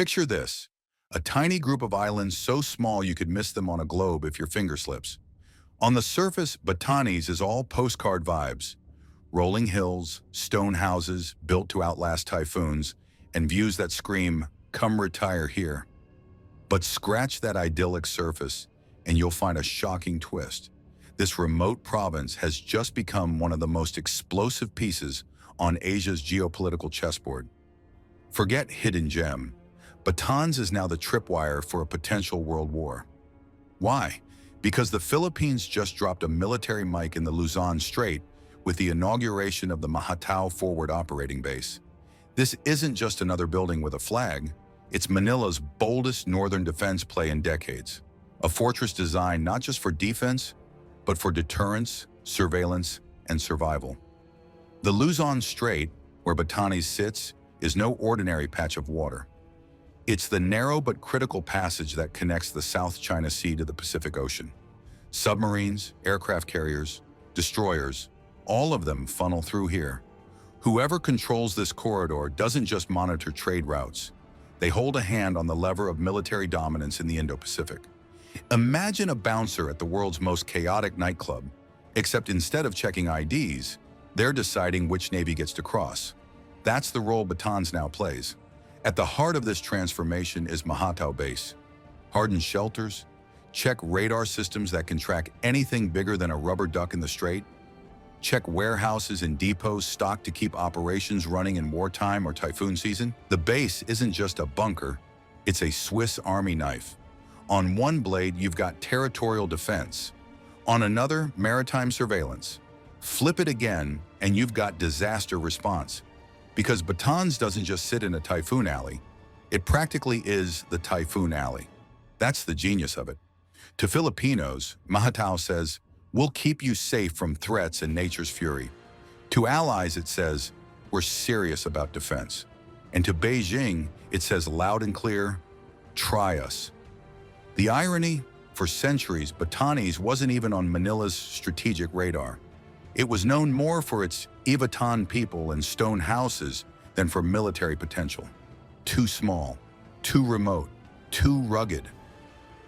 Picture this, a tiny group of islands so small you could miss them on a globe if your finger slips. On the surface, Batanes is all postcard vibes. Rolling hills, stone houses built to outlast typhoons, and views that scream, "Come retire here." But scratch that idyllic surface, and you'll find a shocking twist. This remote province has just become one of the most explosive pieces on Asia's geopolitical chessboard. Forget hidden gem. Batanes is now the tripwire for a potential world war. Why? Because the Philippines just dropped a military mic in the Luzon Strait with the inauguration of the Mahatao Forward Operating Base. This isn't just another building with a flag, it's Manila's boldest northern defense play in decades. A fortress designed not just for defense, but for deterrence, surveillance, and survival. The Luzon Strait, where Batanes sits, is no ordinary patch of water. It's the narrow but critical passage that connects the South China Sea to the Pacific Ocean. Submarines, aircraft carriers, destroyers, all of them funnel through here. Whoever controls this corridor doesn't just monitor trade routes. They hold a hand on the lever of military dominance in the Indo-Pacific. Imagine a bouncer at the world's most chaotic nightclub, except instead of checking IDs, they're deciding which navy gets to cross. That's the role Batanes now plays. At the heart of this transformation is Mahatao Base. Hardened shelters, check radar systems that can track anything bigger than a rubber duck in the strait, check warehouses and depots stocked to keep operations running in wartime or typhoon season. The base isn't just a bunker, it's a Swiss Army knife. On one blade, you've got territorial defense. On another, maritime surveillance. Flip it again, and you've got disaster response. Because Batanes doesn't just sit in a typhoon alley, it practically is the typhoon alley. That's the genius of it. To Filipinos, Mahatao says, "We'll keep you safe from threats and nature's fury." To allies, it says, "We're serious about defense." And to Beijing, it says loud and clear, "Try us." The irony, for centuries, Batanes wasn't even on Manila's strategic radar. It was known more for its Ivatan people and stone houses than for military potential. Too small, too remote, too rugged.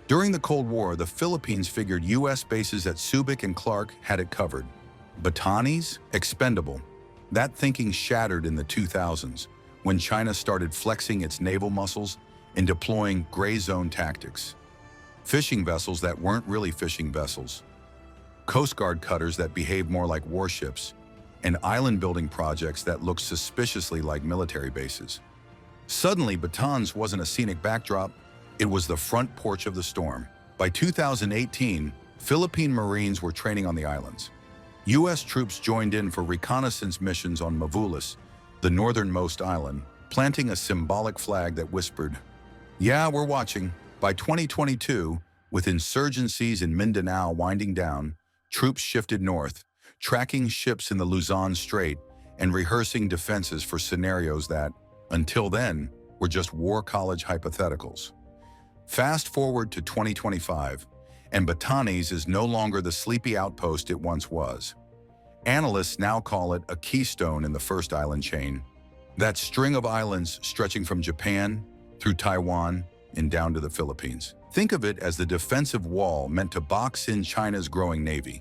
During the Cold War, the Philippines figured U.S. bases at Subic and Clark had it covered. Batanes? Expendable. That thinking shattered in the 2000s, when China started flexing its naval muscles and deploying gray zone tactics. Fishing vessels that weren't really fishing vessels. Coast Guard cutters that behaved more like warships, and island-building projects that looked suspiciously like military bases. Suddenly, Batanes wasn't a scenic backdrop, it was the front porch of the storm. By 2018, Philippine Marines were training on the islands. U.S. troops joined in for reconnaissance missions on Mavulis, the northernmost island, planting a symbolic flag that whispered, "Yeah, we're watching." By 2022, with insurgencies in Mindanao winding down, troops shifted north, tracking ships in the Luzon Strait and rehearsing defenses for scenarios that, until then, were just war college hypotheticals. Fast forward to 2025, and Batanes is no longer the sleepy outpost it once was. Analysts now call it a keystone in the first island chain, that string of islands stretching from Japan through Taiwan and down to the Philippines. Think of it as the defensive wall meant to box in China's growing navy.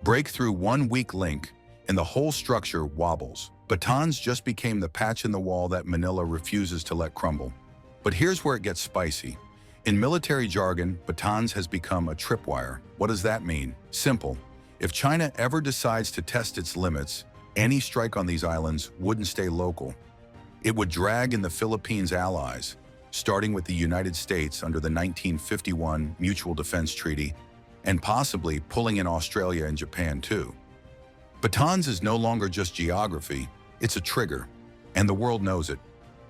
Break through one weak link, and the whole structure wobbles. Batanes just became the patch in the wall that Manila refuses to let crumble. But here's where it gets spicy. In military jargon, Batanes has become a tripwire. What does that mean? Simple. If China ever decides to test its limits, any strike on these islands wouldn't stay local. It would drag in the Philippines' allies, starting with the United States under the 1951 Mutual Defense Treaty, and possibly pulling in Australia and Japan too. Batanes is no longer just geography, it's a trigger, and the world knows it.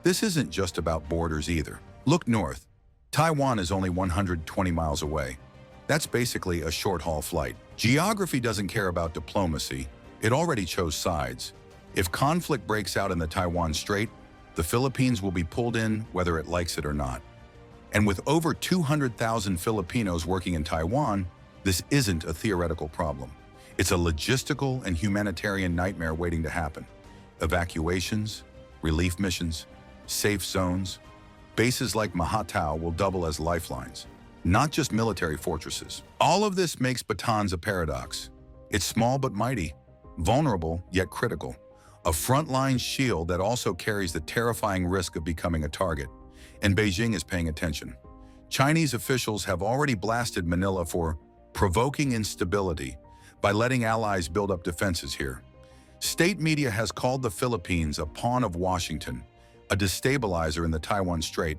This isn't just about borders either. Look north. Taiwan is only 120 miles away. That's basically a short-haul flight. Geography doesn't care about diplomacy, it already chose sides. If conflict breaks out in the Taiwan Strait, the Philippines will be pulled in whether it likes it or not. And with over 200,000 Filipinos working in Taiwan, this isn't a theoretical problem. It's a logistical and humanitarian nightmare waiting to happen. Evacuations, relief missions, safe zones, Bases like Mahatao will double as lifelines, not just military fortresses. All of this makes Batanes a paradox. It's small but mighty, vulnerable yet critical, a frontline shield that also carries the terrifying risk of becoming a target. And Beijing is paying attention. Chinese officials have already blasted Manila for provoking instability by letting allies build up defenses here. State media has called the Philippines a pawn of Washington, a destabilizer in the Taiwan Strait,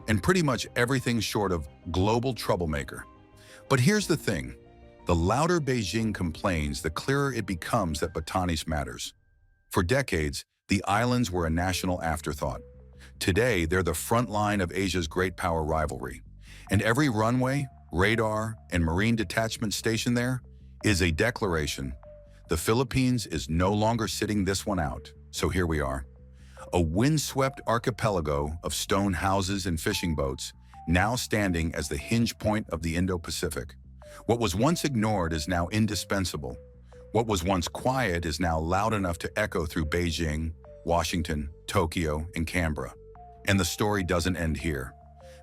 and pretty much everything short of global troublemaker. But here's the thing. The louder Beijing complains, the clearer it becomes that Batanes matters. For decades, the islands were a national afterthought. Today, they're the front line of Asia's great power rivalry. And every runway, radar, and marine detachment stationed there is a declaration. The Philippines is no longer sitting this one out. So here we are. A windswept archipelago of stone houses and fishing boats, now standing as the hinge point of the Indo-Pacific. What was once ignored is now indispensable. What was once quiet is now loud enough to echo through Beijing, Washington, Tokyo, and Canberra. And the story doesn't end here.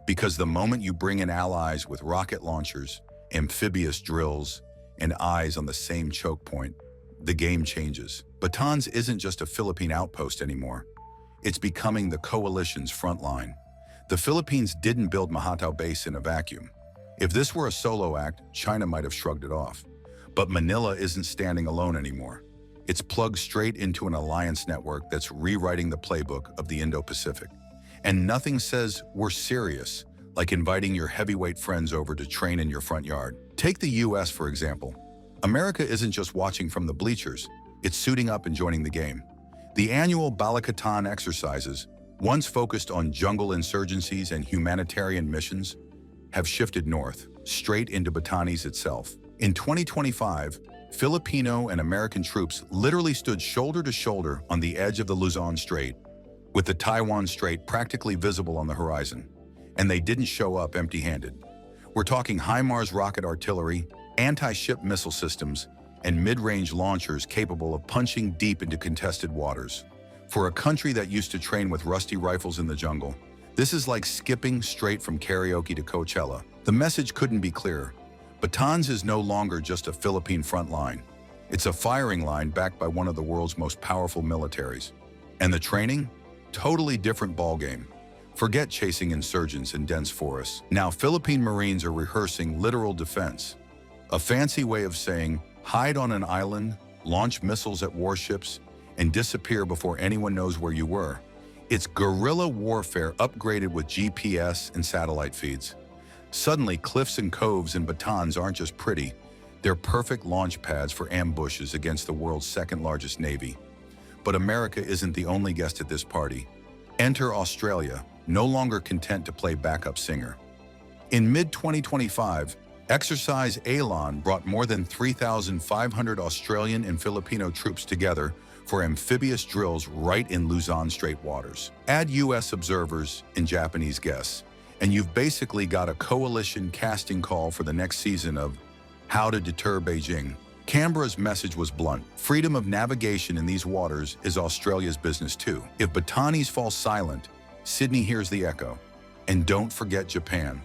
Because the moment you bring in allies with rocket launchers, amphibious drills, and eyes on the same choke point, the game changes. Batanes isn't just a Philippine outpost anymore. It's becoming the coalition's front line. The Philippines didn't build Mahatao Base in a vacuum. If this were a solo act, China might have shrugged it off. But Manila isn't standing alone anymore. It's plugged straight into an alliance network that's rewriting the playbook of the Indo-Pacific. And nothing says we're serious, like inviting your heavyweight friends over to train in your front yard. Take the US, for example. America isn't just watching from the bleachers, it's suiting up and joining the game. The annual Balikatan exercises, once focused on jungle insurgencies and humanitarian missions, have shifted north, straight into Batanes itself. In 2025, Filipino and American troops literally stood shoulder to shoulder on the edge of the Luzon Strait, with the Taiwan Strait practically visible on the horizon. And they didn't show up empty-handed. We're talking HIMARS rocket artillery, anti-ship missile systems, and mid-range launchers capable of punching deep into contested waters. For a country that used to train with rusty rifles in the jungle, this is like skipping straight from karaoke to Coachella. The message couldn't be clearer. Batanes is no longer just a Philippine front line. It's a firing line backed by one of the world's most powerful militaries. And the training? Totally different ballgame. Forget chasing insurgents in dense forests. Now Philippine Marines are rehearsing littoral defense, a fancy way of saying hide on an island, launch missiles at warships, and disappear before anyone knows where you were. It's guerrilla warfare upgraded with GPS and satellite feeds. Suddenly, cliffs and coves in Batanes aren't just pretty, they're perfect launch pads for ambushes against the world's second-largest navy. But America isn't the only guest at this party. Enter Australia, no longer content to play backup singer. In mid-2025, Exercise Elan brought more than 3,500 Australian and Filipino troops together for amphibious drills right in Luzon Strait waters. Add US observers and Japanese guests, and you've basically got a coalition casting call for the next season of How to Deter Beijing. Canberra's message was blunt. Freedom of navigation in these waters is Australia's business too. If Batanes falls silent, Sydney hears the echo. And don't forget Japan.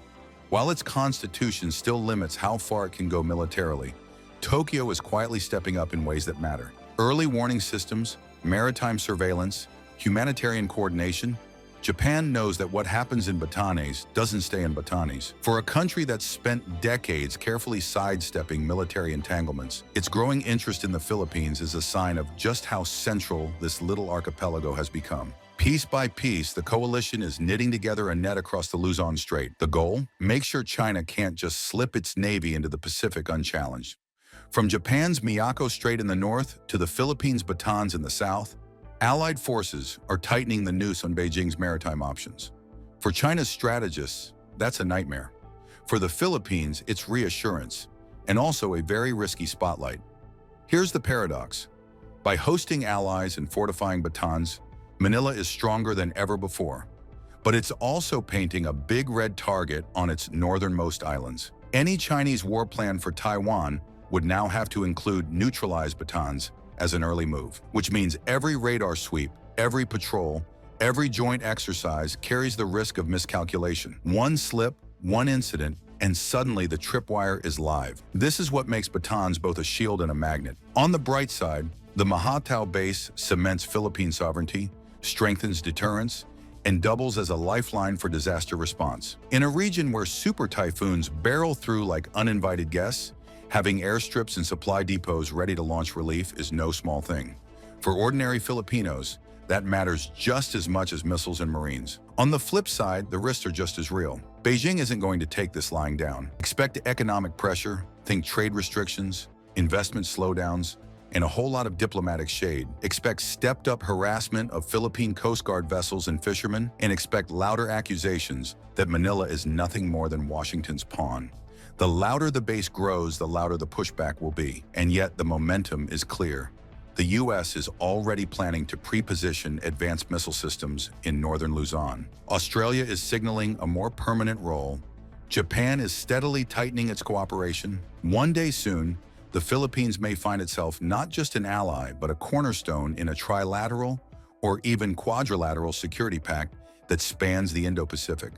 While its constitution still limits how far it can go militarily, Tokyo is quietly stepping up in ways that matter. Early warning systems, maritime surveillance, humanitarian coordination. Japan knows that what happens in Batanes doesn't stay in Batanes. For a country that's spent decades carefully sidestepping military entanglements, its growing interest in the Philippines is a sign of just how central this little archipelago has become. Piece by piece, the coalition is knitting together a net across the Luzon Strait. The goal? Make sure China can't just slip its navy into the Pacific unchallenged. From Japan's Miyako Strait in the north to the Philippines' Batanes in the south, Allied forces are tightening the noose on Beijing's maritime options. For China's strategists, that's a nightmare. For the Philippines, it's reassurance, and also a very risky spotlight. Here's the paradox. By hosting allies and fortifying Batanes, Manila is stronger than ever before. But it's also painting a big red target on its northernmost islands. Any Chinese war plan for Taiwan would now have to include neutralized Batanes as an early move, which means every radar sweep, every patrol, Every joint exercise carries the risk of miscalculation. One slip, one incident, and suddenly the tripwire is live. This is what makes Batanes both a shield and a magnet. On the bright side, the Mahatao base cements Philippine sovereignty, strengthens deterrence, and doubles as a lifeline for disaster response. In a region where super typhoons barrel through like uninvited guests, having airstrips and supply depots ready to launch relief is no small thing. For ordinary Filipinos, that matters just as much as missiles and Marines. On the flip side, the risks are just as real. Beijing isn't going to take this lying down. Expect economic pressure, think trade restrictions, investment slowdowns, and a whole lot of diplomatic shade. Expect stepped-up harassment of Philippine Coast Guard vessels and fishermen, and expect louder accusations that Manila is nothing more than Washington's pawn. The louder the base grows, the louder the pushback will be. And yet the momentum is clear. The U.S. is already planning to pre-position advanced missile systems in northern Luzon. Australia is signaling a more permanent role. Japan is steadily tightening its cooperation. One day soon, the Philippines may find itself not just an ally, but a cornerstone in a trilateral or even quadrilateral security pact that spans the Indo-Pacific.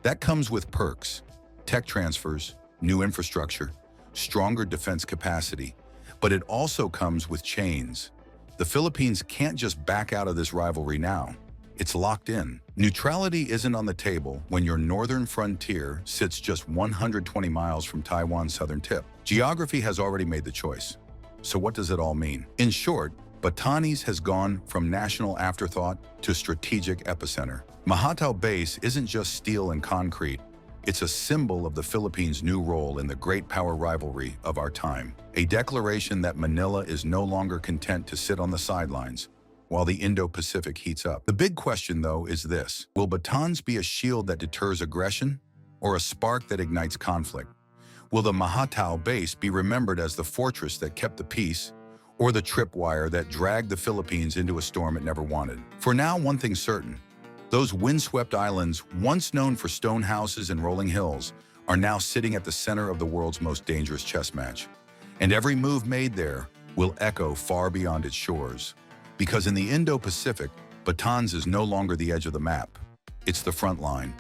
That comes with perks, tech transfers, new infrastructure, stronger defense capacity, but it also comes with chains. The Philippines can't just back out of this rivalry now. It's locked in. Neutrality isn't on the table when your northern frontier sits just 120 miles from Taiwan's southern tip. Geography has already made the choice. So what does it all mean? In short, Batanes has gone from national afterthought to strategic epicenter. Mahatao Base isn't just steel and concrete. It's a symbol of the Philippines' new role in the great power rivalry of our time. A declaration that Manila is no longer content to sit on the sidelines while the Indo-Pacific heats up. The big question, though, is this: will Batanes be a shield that deters aggression or a spark that ignites conflict? Will the Mahatao base be remembered as the fortress that kept the peace or the tripwire that dragged the Philippines into a storm it never wanted? For now, one thing's certain. Those windswept islands, once known for stone houses and rolling hills, are now sitting at the center of the world's most dangerous chess match. And every move made there will echo far beyond its shores. Because in the Indo-Pacific, Batanes is no longer the edge of the map. It's the front line.